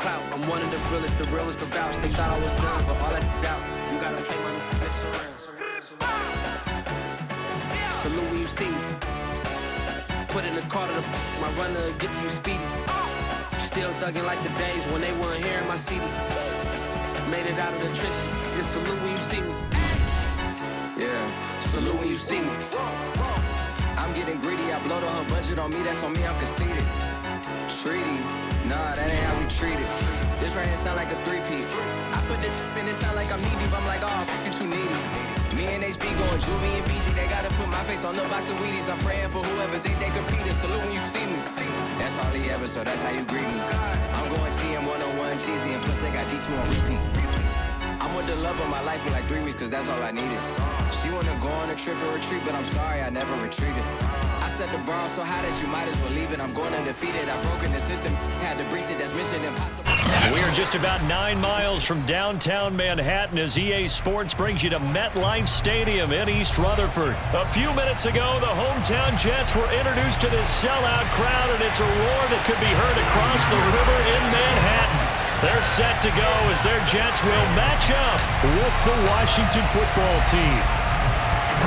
clout. I'm one of the realest, the realest to vouch. They thought I was done, but all that out. You gotta play my next around. Salute when you see me. Put in the car to my runner, get to you speedy. Still thugging like the days when they weren't here in my CD. Made it out of the trenches. Just salute when you see me. Yeah, salute when you see me. I'm getting greedy, I blow the whole budget on me, that's on me, I'm conceited. Treaty, nah, that ain't how we treat it. This right here sound like a three-peat. I put this in, it sound like I'm knee-deep, I'm like, oh, you too needy. Me and HB going Juvie and BG, they gotta put my face on the box of Wheaties. I'm praying for whoever think they competed, salute when you see me. That's all he ever, so that's how you greet me. I'm going TM 101 cheesy, and plus they got D2 on repeat. I'm with the love of my life for like 3 weeks, cause that's all I needed. She wanna go on a trip or retreat, but I'm sorry, I never retreated. I set the bar so high that you might as well leave it. I'm going undefeated, I've broken the system, had to breach it, that's mission impossible. We are just about 9 miles from downtown Manhattan as EA Sports brings you to MetLife Stadium in East Rutherford. A few minutes ago, the hometown Jets were introduced to this sellout crowd, and it's a roar that could be heard across the river in Manhattan. They're set to go as their Jets will match up with the Washington football team.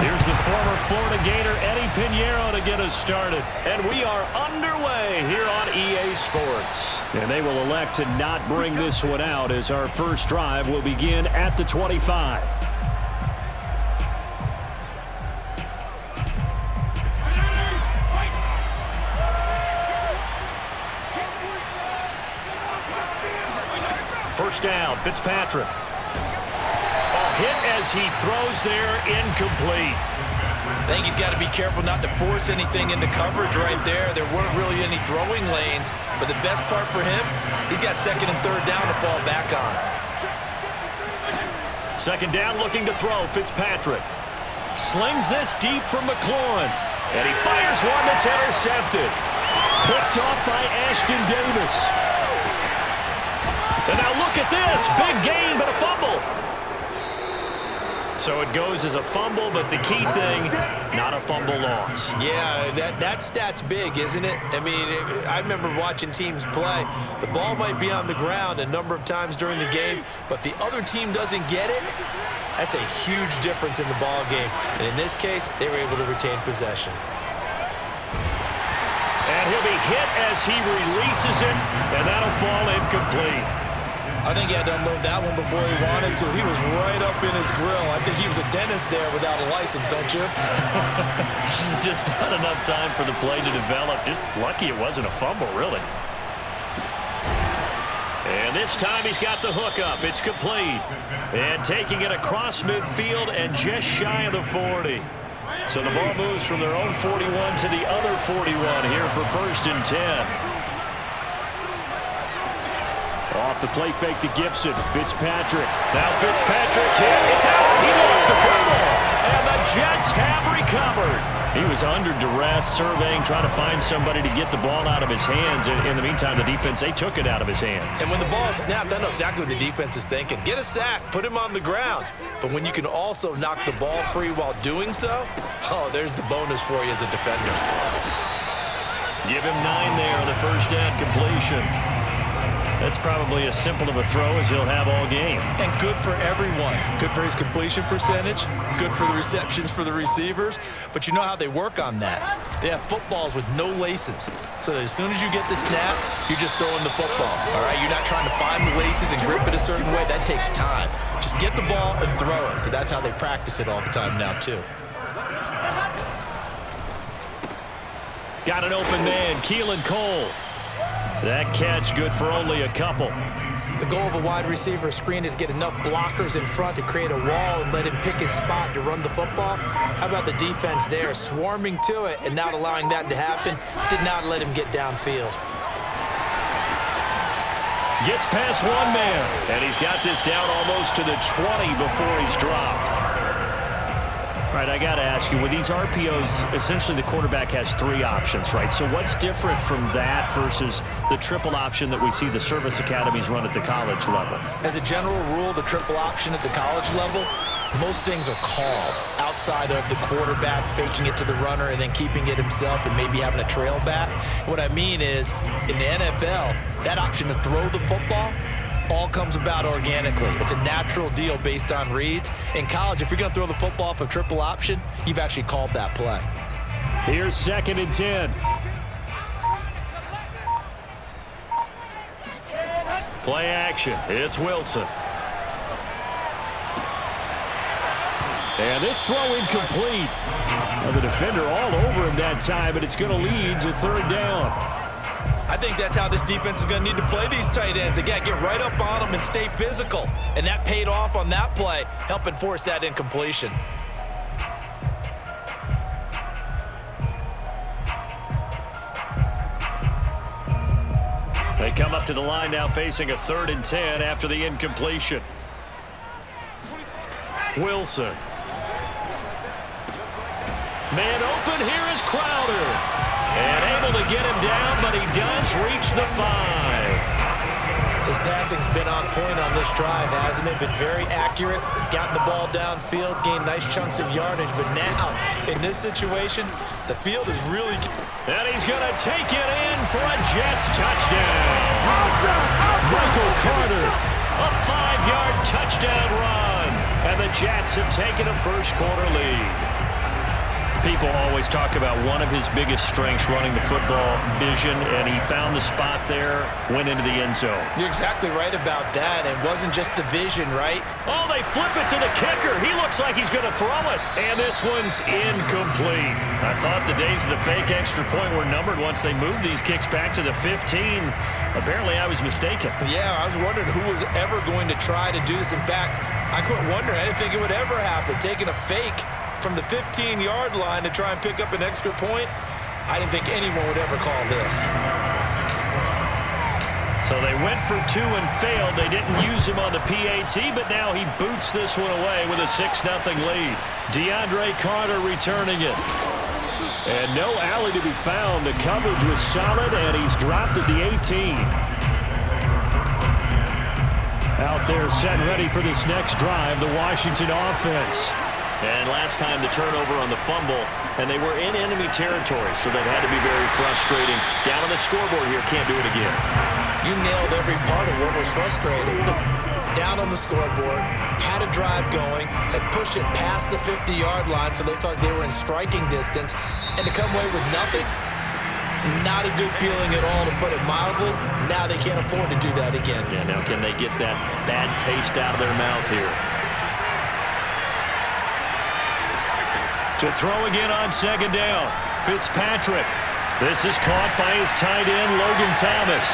Here's the former Florida Gator, Eddie Pinheiro, to get us started. And we are underway here on EA Sports. And they will elect to not bring this one out as our first drive will begin at the 25. First down, Fitzpatrick. Hit as he throws there, incomplete. I think he's got to be careful not to force anything into coverage right there. There weren't really any throwing lanes, but the best part for him, he's got second and third down to fall back on. Second down, looking to throw, Fitzpatrick. Slings this deep from McLaurin, and he fires one that's intercepted. Picked off by Ashton Davis. And now look at this, big gain, but a fumble. So it goes as a fumble, but the key thing, not a fumble loss. Yeah, that stat's big, isn't it? I mean, I remember watching teams play. The ball might be on the ground a number of times during the game, but if the other team doesn't get it, that's a huge difference in the ball game. And in this case, they were able to retain possession. And he'll be hit as he releases it, and that'll fall incomplete. I think he had to unload that one before he wanted to. He was right up in his grill. I think he was a dentist there without a license, don't you? Just not enough time for the play to develop. Just lucky it wasn't a fumble, really. And this time he's got the hook up. It's complete. And taking it across midfield and just shy of the 40. So the ball moves from their own 41 to the other 41 here for 1st and 10. Off the play fake to Gibson. Fitzpatrick. Now Fitzpatrick hit. It's out. He lost the football. And the Jets have recovered. He was under duress, surveying, trying to find somebody to get the ball out of his hands. In the meantime, the defense, they took it out of his hands. And when the ball snapped, I know exactly what the defense is thinking. Get a sack. Put him on the ground. But when you can also knock the ball free while doing so, oh, there's the bonus for you as a defender. Give him 9 there on the first down completion. That's probably as simple of a throw as he'll have all game. And good for everyone. Good for his completion percentage. Good for the receptions for the receivers. But you know how they work on that. They have footballs with no laces. So that as soon as you get the snap, you're just throwing the football. All right? You're not trying to find the laces and grip it a certain way. That takes time. Just get the ball and throw it. So that's how they practice it all the time now, too. Got an open man, Keelan Cole. That catch good for only a couple. The goal of a wide receiver screen is get enough blockers in front to create a wall and let him pick his spot to run the football. How about the defense there, swarming to it and not allowing that to happen? Did not let him get downfield. Gets past one man, and he's got this down almost to the 20 before he's dropped. All right, I got to ask you, with these RPOs, essentially the quarterback has 3 options, right? So what's different from that versus the triple option that we see the service academies run at the college level? As a general rule, the triple option at the college level, most things are called outside of the quarterback faking it to the runner and then keeping it himself and maybe having a trail back. What I mean is, in the NFL, that option to throw the football all comes about organically. It's a natural deal based on reads. In college, if you're going to throw the football off a triple option, you've actually called that play. Here's 2nd and 10. Play action. It's Wilson. And this throw incomplete. Well, the defender all over him that time, but it's going to lead to 3rd down. I think that's how this defense is going to need to play these tight ends. Again, get right up on them and stay physical. And that paid off on that play, helping force that incompletion. They come up to the line now facing a 3rd and 10 after the incompletion. Wilson. Man open, here is Crowder. And able to get him down, but he does reach the 5. His passing's been on point on this drive, hasn't it? Been very accurate, gotten the ball downfield, gained nice chunks of yardage. But now, in this situation, the field is really... And he's going to take it in for a Jets touchdown. Michael Carter, a 5-yard touchdown run. And the Jets have taken a first-quarter lead. People always talk about one of his biggest strengths running the football, vision, and he found the spot there, went into the end zone. You're exactly right about that. It wasn't just the vision, right? Oh, they flip it to the kicker. He looks like he's going to throw it. And this one's incomplete. I thought the days of the fake extra point were numbered once they moved these kicks back to the 15. Apparently, I was mistaken. Yeah, I was wondering who was ever going to try to do this. In fact, I couldn't wonder. I didn't think it would ever happen. Taking a fake from the 15-yard line to try and pick up an extra point, I didn't think anyone would ever call this. So they went for 2 and failed. They didn't use him on the PAT, but now he boots this one away with a 6-0 lead. DeAndre Carter returning it. And no alley to be found. The coverage was solid, and he's dropped at the 18. Out there set ready for this next drive, the Washington offense. And last time the turnover on the fumble, and they were in enemy territory, so that had to be very frustrating. Down on the scoreboard here, can't do it again. You nailed every part of what was frustrating. Down on the scoreboard, had a drive going, had pushed it past the 50-yard line, so they felt like they were in striking distance, and to come away with nothing, not a good feeling at all, to put it mildly. Now they can't afford to do that again. Yeah, now can they get that bad taste out of their mouth here? To throw again on 2nd down. Fitzpatrick. This is caught by his tight end, Logan Thomas.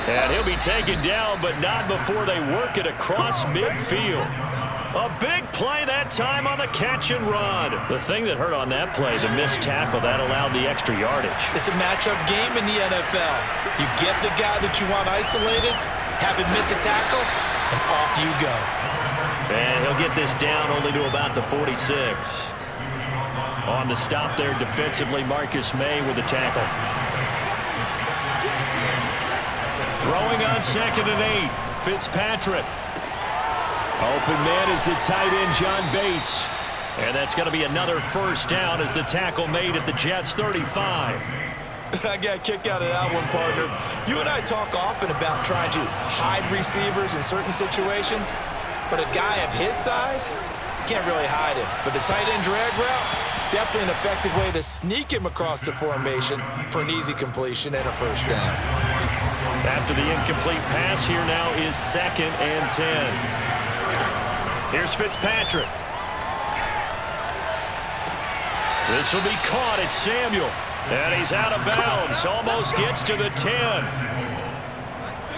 And he'll be taken down, but not before they work it across midfield. A big play that time on the catch and run. The thing that hurt on that play, the missed tackle, that allowed the extra yardage. It's a matchup game in the NFL. You get the guy that you want isolated, have him miss a tackle, and off you go. And he'll get this down only to about the 46. On the stop there defensively, Marcus May with the tackle. Throwing on 2nd and 8, Fitzpatrick. Open man is the tight end, John Bates. And that's going to be another first down as the tackle made at the Jets' 35. I got a kick out of that one, partner. You and I talk often about trying to hide receivers in certain situations. But a guy of his size, can't really hide him. But the tight end drag route, definitely an effective way to sneak him across the formation for an easy completion and a first down. After the incomplete pass, here now is 2nd and 10. Here's Fitzpatrick. This will be caught. It's Samuel. And he's out of bounds. Almost gets to the 10.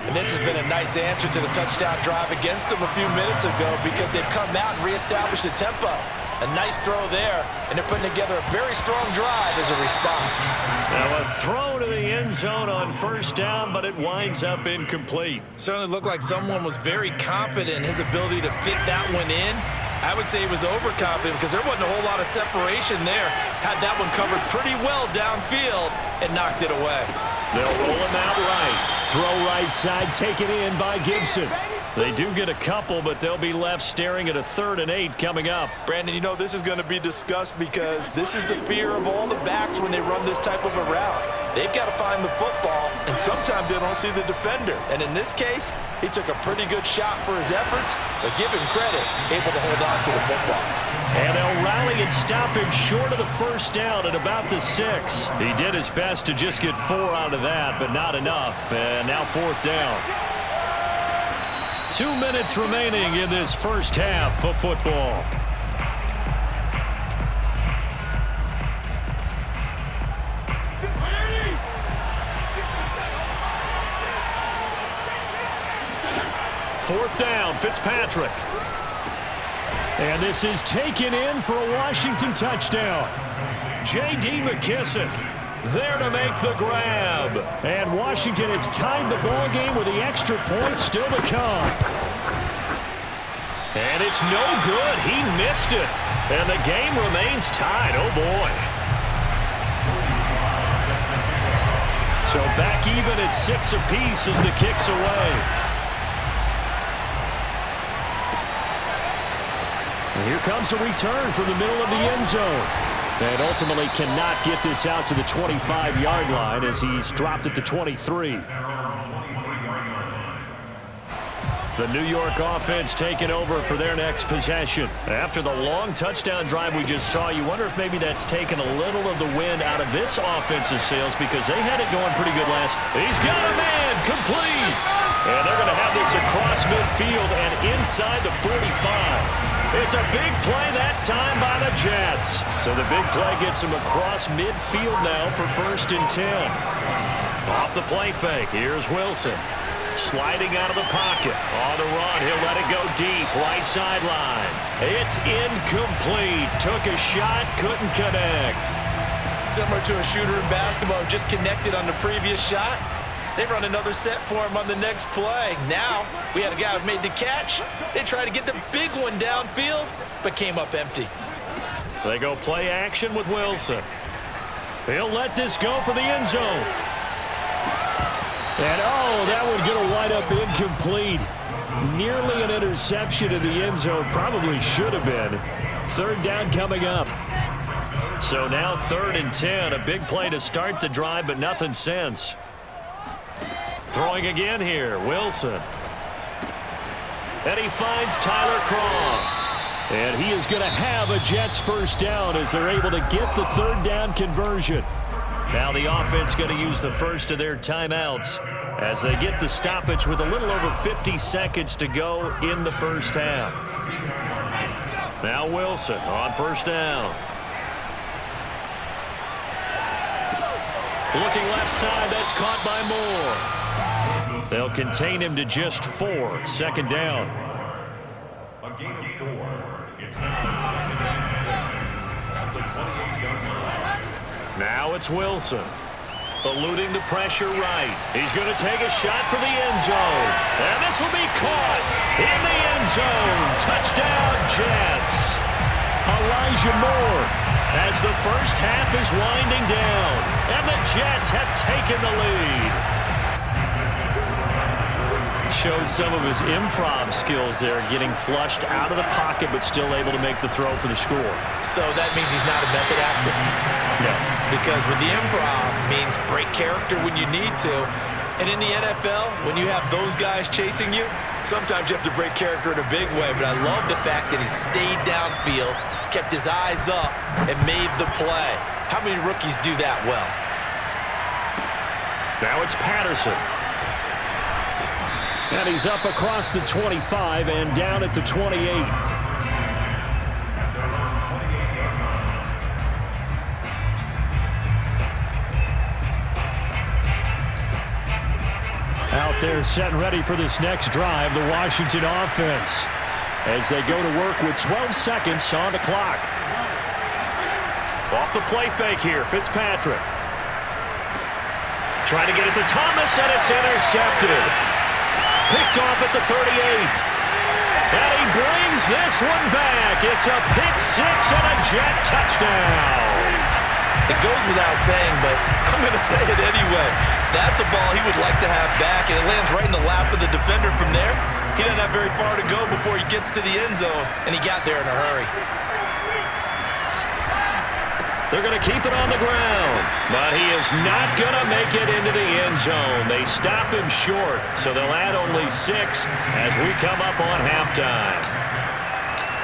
And this has been a nice answer to the touchdown drive against them a few minutes ago, because they've come out and reestablished the tempo. A nice throw there, and they're putting together a very strong drive as a response. Now a throw to the end zone on first down, but it winds up incomplete. Certainly looked like someone was very confident in his ability to fit that one in. I would say he was overconfident because there wasn't a whole lot of separation there. Had that one covered pretty well downfield and knocked it away. They'll roll him out right. Throw right side, taken in by Gibson. They do get a couple, but they'll be left staring at a 3rd and 8 coming up. Brandon, you know this is going to be discussed because this is the fear of all the backs when they run this type of a route. They've got to find the football, and sometimes they don't see the defender. And in this case, he took a pretty good shot for his efforts, but give him credit, able to hold on to the football. And they'll rally and stop him short of the 1st down at about the 6. He did his best to just get 4 out of that, but not enough. And now 4th down. 2 minutes remaining in this first half of football. Fourth down, Fitzpatrick. And this is taken in for a Washington touchdown. J.D. McKissick there to make the grab. And Washington has tied the ball game with the extra point still to come. And it's no good. He missed it. And the game remains tied. Oh, boy. So back even at 6 apiece as the kick's away. And here comes a return from the middle of the end zone. And ultimately cannot get this out to the 25-yard line as he's dropped at the 23. The New York offense taking over for their next possession. After the long touchdown drive we just saw, you wonder if maybe that's taken a little of the wind out of this offensive sails because they had it going pretty good last. He's got a man, complete. And they're going to have this across midfield and inside the 45. It's a big play that time by the Jets. So the big play gets him across midfield now for 1st and 10. Off the play fake, here's Wilson. Sliding out of the pocket. On the run, he'll let it go deep. Right sideline. It's incomplete. Took a shot, couldn't connect. Similar to a shooter in basketball who just connected on the previous shot. They run another set for him on the next play. Now, we had a guy who made the catch. They tried to get the big one downfield, but came up empty. They go play action with Wilson. He'll let this go for the end zone. And, oh, that would get a wide up incomplete. Nearly an interception in the end zone. Probably should have been. 3rd down coming up. So now 3rd and 10. A big play to start the drive, but nothing since. Throwing again here, Wilson. And he finds Tyler Croft. And he is going to have a Jets 1st down as they're able to get the 3rd down conversion. Now the offense going to use the first of their timeouts as they get the stoppage with a little over 50 seconds to go in the first half. Now Wilson on 1st down. Looking left side, that's caught by Moore. They'll contain him to just 4. 2nd down. A gain of 4. It's now 2nd and 6 at the 28-yard line. Now it's Wilson. Eluding the pressure right. He's going to take a shot for the end zone. And this will be caught in the end zone. Touchdown, Jets. Elijah Moore as the first half is winding down. And the Jets have taken the lead. Showed some of his improv skills there, getting flushed out of the pocket but still able to make the throw for the score. So that means he's not a method actor? No. Because with the improv means break character when you need to. And in the NFL, when you have those guys chasing you, sometimes you have to break character in a big way. But I love the fact that he stayed downfield, kept his eyes up, and made the play. How many rookies do that well? Now it's Patterson. And he's up across the 25 and down at the 28. Out there set and ready for this next drive, the Washington offense, as they go to work with 12 seconds on the clock. Off the play fake here, Fitzpatrick. Trying to get it to Thomas, and it's intercepted. Picked off at the 38. And he brings this one back. It's a pick 6 and a Jet touchdown. It goes without saying, but I'm going to say it anyway. That's a ball he would like to have back, and it lands right in the lap of the defender from there. He doesn't have very far to go before he gets to the end zone, and he got there in a hurry. They're going to keep it on the ground, but he is not going to make it into the end zone. They stop him short, so they'll add only 6 as we come up on halftime.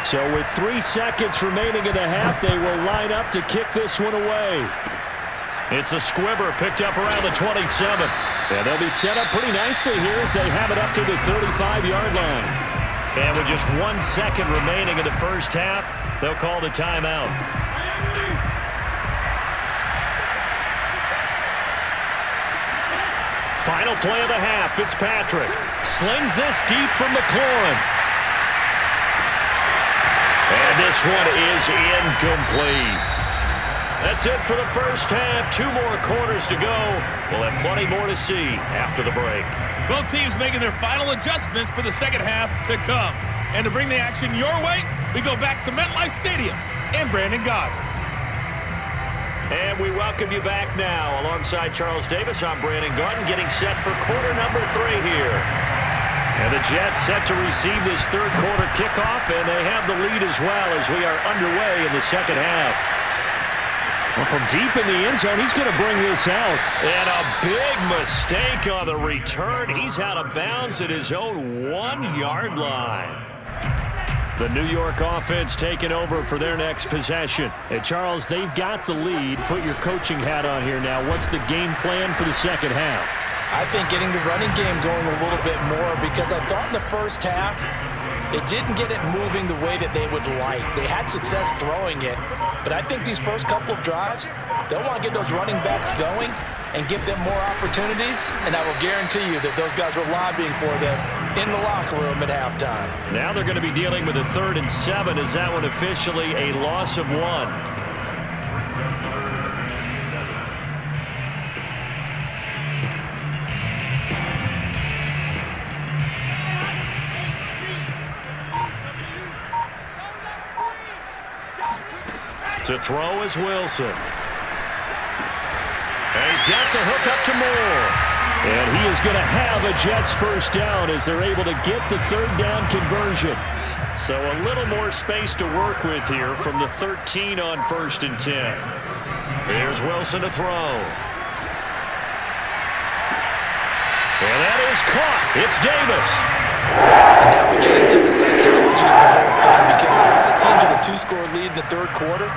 So with 3 seconds remaining in the half, they will line up to kick this one away. It's a squibber picked up around the 27. And they'll be set up pretty nicely here as they have it up to the 35-yard line. And with just 1 second remaining in the first half, they'll call the timeout. Final play of the half, Fitzpatrick slings this deep from McLaurin. And this one is incomplete. That's it for the first half. 2 more quarters to go. We'll have plenty more to see after the break. Both teams making their final adjustments for the second half to come. And to bring the action your way, we go back to MetLife Stadium and Brandon Goddard. And we welcome you back now. Alongside Charles Davis, I'm Brandon Gordon, getting set for quarter number 3 here. And the Jets set to receive this third quarter kickoff, and they have the lead as well as we are underway in the second half. Well, from deep in the end zone, he's going to bring this out. And a big mistake on the return. He's out of bounds at his own 1-yard line. The New York offense taking over for their next possession. And Charles, they've got the lead. Put your coaching hat on here now. What's the game plan for the second half? I think getting the running game going a little bit more, because I thought in the first half it didn't get it moving the way that they would like. They had success throwing it, but I think these first couple of drives, they'll want to get those running backs going and give them more opportunities, and I will guarantee you that those guys were lobbying for them in the locker room at halftime. Now they're going to be dealing with a 3rd and 7. Is that one officially a loss of 1? To throw is Wilson. And he's got the hook up to Moore. And he is going to have a Jets first down as they're able to get the 3rd down conversion. So a little more space to work with here from the 13 on 1st and 10. Here's Wilson to throw. And that is caught. It's Davis. Now we get into the psychology of the whole thing, because a lot of teams with a 2-score lead in the third quarter,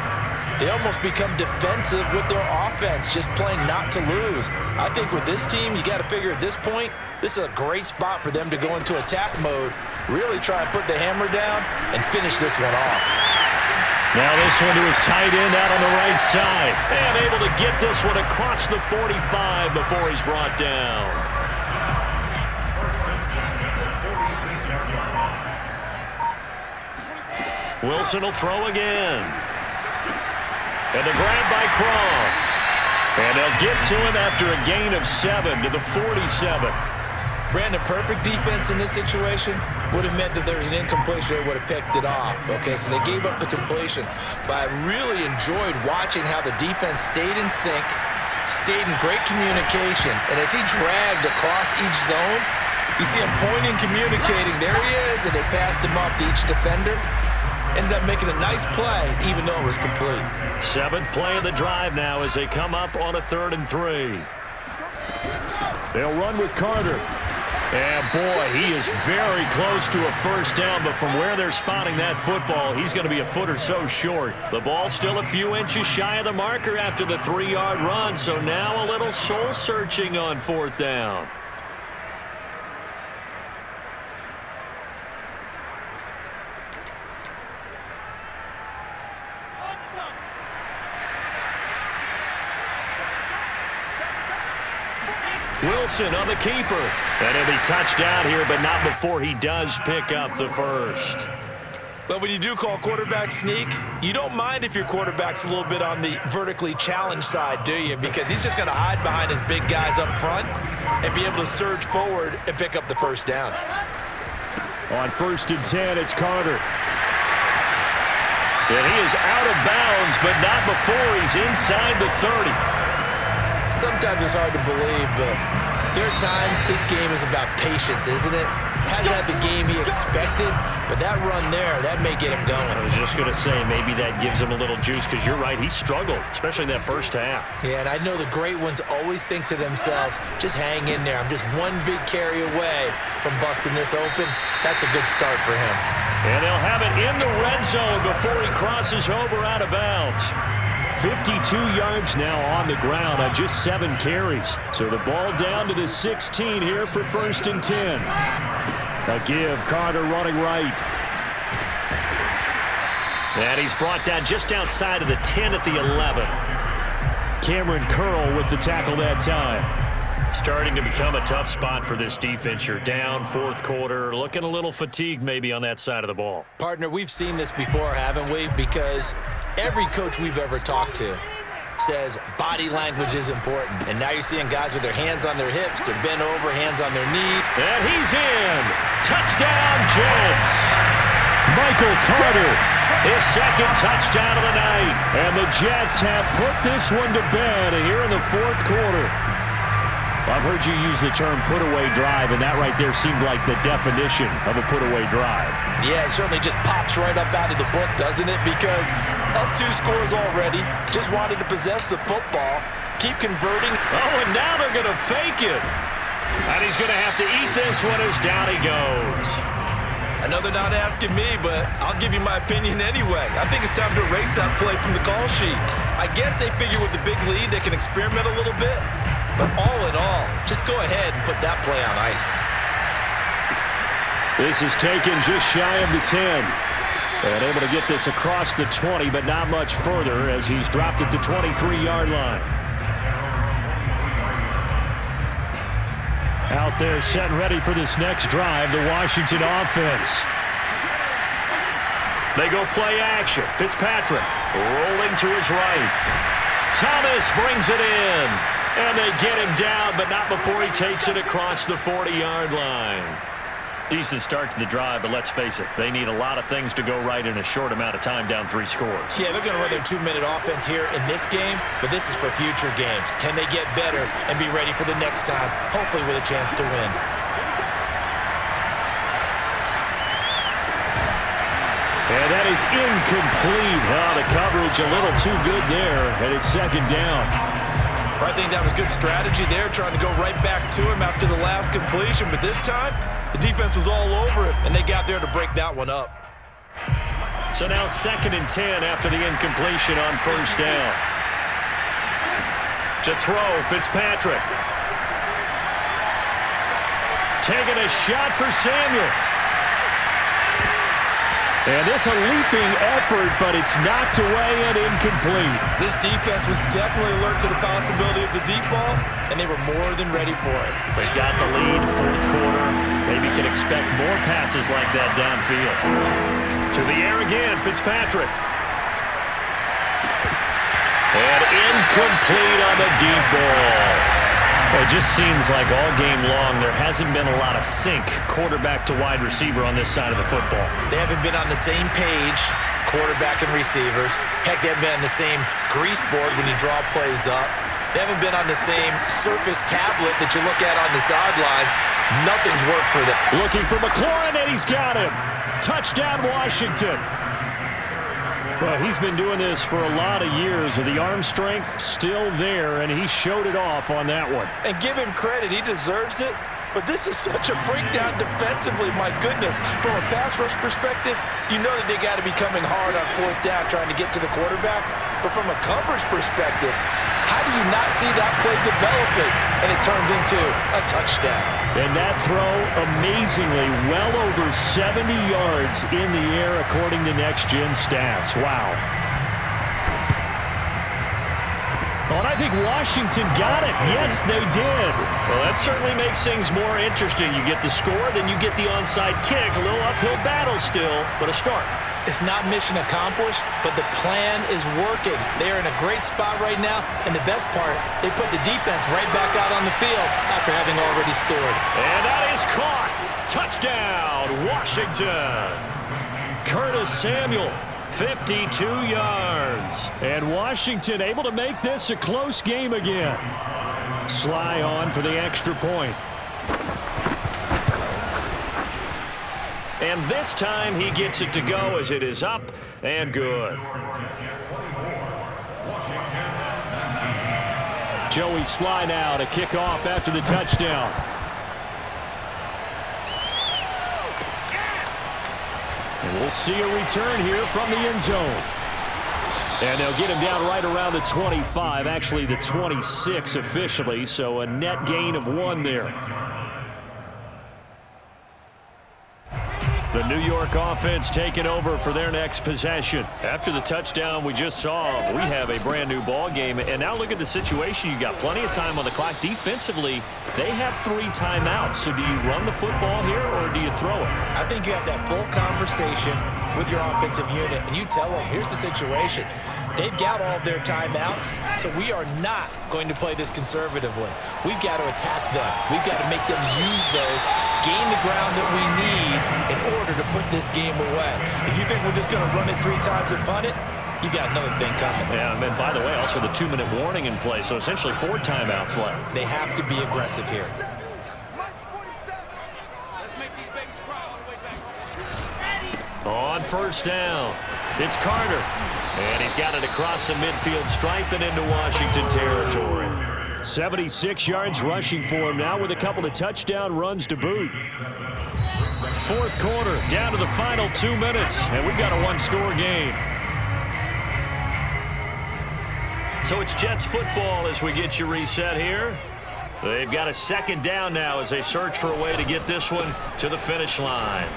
they almost become defensive with their offense, just playing not to lose. I think with this team, you got to figure at this point, this is a great spot for them to go into attack mode, really try and put the hammer down and finish this one off. Now this one to his tight end out on the right side, and able to get this one across the 45 before he's brought down. Wilson will throw again. And the grab by Croft. And they'll get to him after a gain of 7 to the 47. Brandon, perfect defense in this situation would have meant that there was an incompletion. They would have picked it off. Okay, so they gave up the completion. But I really enjoyed watching how the defense stayed in sync, stayed in great communication. And as he dragged across each zone, you see him pointing, communicating. There he is, and they passed him off to each defender. Ended up making a nice play, even though it was complete. 7th play of the drive now as they come up on a 3rd and 3. They'll run with Carter. And boy, he is very close to a first down, but from where they're spotting that football, he's going to be a foot or so short. The ball's still a few inches shy of the marker after the 3-yard run, so now a little soul-searching on 4th down. Wilson on the keeper. And he'll be touchdown here, but not before he does pick up the first. But when you do call quarterback sneak, you don't mind if your quarterback's a little bit on the vertically challenged side, do you? Because he's just going to hide behind his big guys up front and be able to surge forward and pick up the first down. On 1st and 10, it's Carter. And he is out of bounds, but not before he's inside the 30. Sometimes it's hard to believe, but there are times this game is about patience, isn't it? Hasn't had the game he expected, but that run there, that may get him going. I was just going to say, maybe that gives him a little juice, because you're right, he struggled, especially in that first half. Yeah, and I know the great ones always think to themselves, just hang in there. I'm just one big carry away from busting this open. That's a good start for him. And they'll have it in the red zone before he crosses over out of bounds. 52 yards now on the ground on just 7 carries. So the ball down to the 16 here for 1st and 10. A give, Carter running right. And he's brought down just outside of the 10 at the 11. Cameron Curl with the tackle that time. Starting to become a tough spot for this defense. You're down 4th quarter, looking a little fatigued maybe on that side of the ball. Partner, we've seen this before, haven't we? Because every coach we've ever talked to says body language is important. And now you're seeing guys with their hands on their hips, they're bent over, hands on their knee. And he's in. Touchdown, Jets. Michael Carter, his 2nd touchdown of the night. And the Jets have put this one to bed here in the 4th quarter. I've heard you use the term put-away drive, and that right there seemed like the definition of a put-away drive. Yeah, it certainly just pops right up out of the book, doesn't it? Because up 2 scores already, just wanted to possess the football, keep converting. Oh, and now they're going to fake it. And he's going to have to eat this one as down he goes. I know they're not asking me, but I'll give you my opinion anyway. I think it's time to erase that play from the call sheet. I guess they figure with the big lead, they can experiment a little bit. But all in all, just go ahead and put that play on ice. This is taken just shy of the 10. And able to get this across the 20, but not much further as he's dropped it to 23-yard line. Out there set and ready for this next drive, the Washington offense. They go play action. Fitzpatrick rolling to his right. Thomas brings it in. And they get him down, but not before he takes it across the 40-yard line. Decent start to the drive, but let's face it, they need a lot of things to go right in a short amount of time, down 3 scores. Yeah, they're going to run their 2-minute offense here in this game, but this is for future games. Can they get better and be ready for the next time, hopefully with a chance to win? And that is incomplete. Oh, the coverage a little too good there, and it's 2nd down. I think that was good strategy there, trying to go right back to him after the last completion. But this time, the defense was all over it, and they got there to break that one up. So now 2nd and 10 after the incompletion on 1st down. To throw, Fitzpatrick. Taking a shot for Samuel. And this a leaping effort, but it's knocked away and incomplete. This defense was definitely alert to the possibility of the deep ball, and they were more than ready for it. They've got the lead, 4th quarter. Maybe can expect more passes like that downfield. To the air again, Fitzpatrick. And incomplete on the deep ball. Well, it just seems like all game long there hasn't been a lot of sync quarterback to wide receiver on this side of the football. They haven't been on the same page, quarterback and receivers. Heck, they haven't been on the same grease board when you draw plays up. They haven't been on the same surface tablet that you look at on the sidelines. Nothing's worked for them. Looking for McLaurin, and he's got him. Touchdown, Washington. Well, he's been doing this for a lot of years, with the arm strength still there, and he showed it off on that one. And give him credit, he deserves it. But this is such a breakdown defensively, my goodness. From a pass rush perspective, you know that they got to be coming hard on 4th down trying to get to the quarterback. But from a coverage perspective, how do you not see that play developing and it turns into a touchdown? And that throw, amazingly, well over 70 yards in the air according to Next Gen Stats. Wow. Oh, and I think Washington got it. Yes, they did. Well, that certainly makes things more interesting. You get the score, then you get the onside kick. A little uphill battle still, but a start. It's not mission accomplished, but the plan is working. They are in a great spot right now, and the best part, they put the defense right back out on the field after having already scored. And that is caught. Touchdown, Washington. Curtis Samuel 52 yards. And Washington able to make this a close game again. Sly on for the extra point. And this time he gets it to go as it is up and good. Joey Sly now to kick off after the touchdown. And we'll see a return here from the end zone. And they'll get him down right around the 25, actually the 26 officially, so a net gain of 1 there. The New York offense taking over for their next possession. After the touchdown we just saw, we have a brand new ball game. And now look at the situation. You got plenty of time on the clock. Defensively, they have 3 timeouts. So do you run the football here or do you throw it? I think you have that full conversation with your offensive unit, and you tell them, here's the situation. They've got all of their timeouts, so we are not going to play this conservatively. We've got to attack them. We've got to make them use those, gain the ground that we need in order to put this game away. If you think we're just going to run it 3 times and punt it, you got another thing coming. Yeah, and by the way, also the 2-minute warning in play, so essentially 4 timeouts left. They have to be aggressive here. On first down, it's Carter. And he's got it across the midfield stripe and into Washington territory. 76 yards rushing for him now with a couple of touchdown runs to boot. 4th quarter, down to the final 2 minutes, and we've got a 1-score game. So it's Jets football as we get you reset here. They've got a 2nd down now as they search for a way to get this one to the finish line.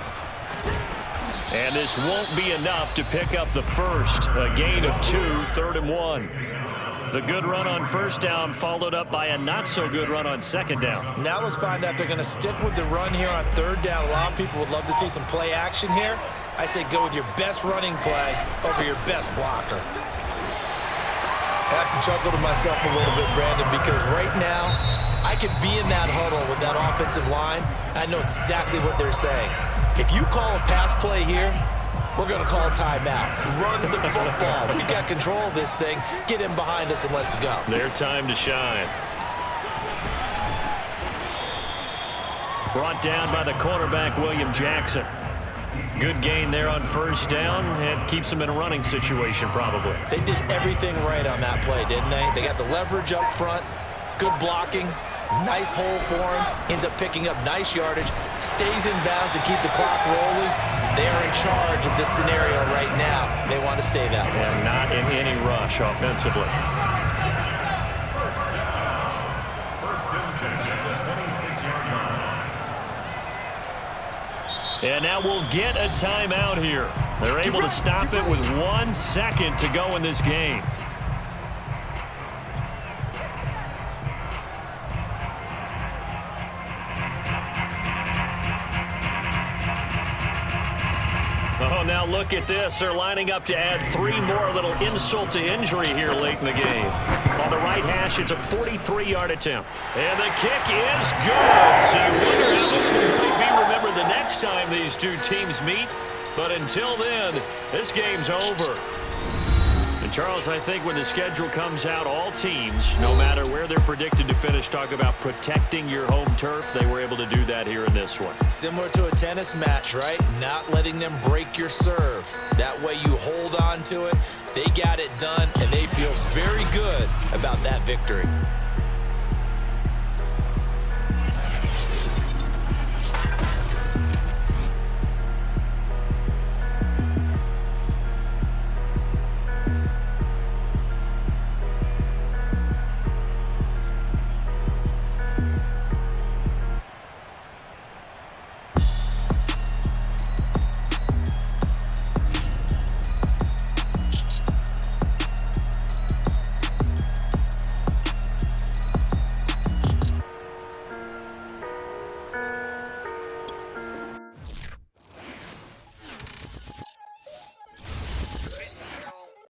And this won't be enough to pick up the first. A gain of 2, 3rd and 1. The good run on first down followed up by a not-so-good run on 2nd down. Now let's find out if they're going to stick with the run here on 3rd down. A lot of people would love to see some play action here. I say go with your best running play over your best blocker. I have to chuckle to myself a little bit, Brandon, because right now I could be in that huddle with that offensive line. I know exactly what they're saying. If you call a pass play here, we're going to call a timeout. Run the football. We got control of this thing. Get in behind us and let's go. Their time to shine. Brought down by the cornerback, William Jackson. Good gain there on first down and keeps them in a running situation probably. They did everything right on that play, didn't they? They got the leverage up front, good blocking. Nice hole for him. Ends up picking up nice yardage. Stays in bounds to keep the clock rolling. They are in charge of this scenario right now. They want to stay that way. And not in any rush offensively. First and 10 at the 26-yard line. And now we'll get a timeout here. They're able to stop it with 1 second to go in this game. Oh, now look at this. They're lining up to add 3 more, a little insult to injury here late in the game. On the right hash, it's a 43-yard attempt. And the kick is good. So you wonder how this one might be remembered the next time these two teams meet. But until then, this game's over. And Charles, I think when the schedule comes out, all teams, no matter where they're predicted to finish, talk about protecting your home turf. They were able to do that here in this one. Similar to a tennis match, right? Not letting them break your serve. That way you hold on to it. They got it done, and they feel very good about that victory.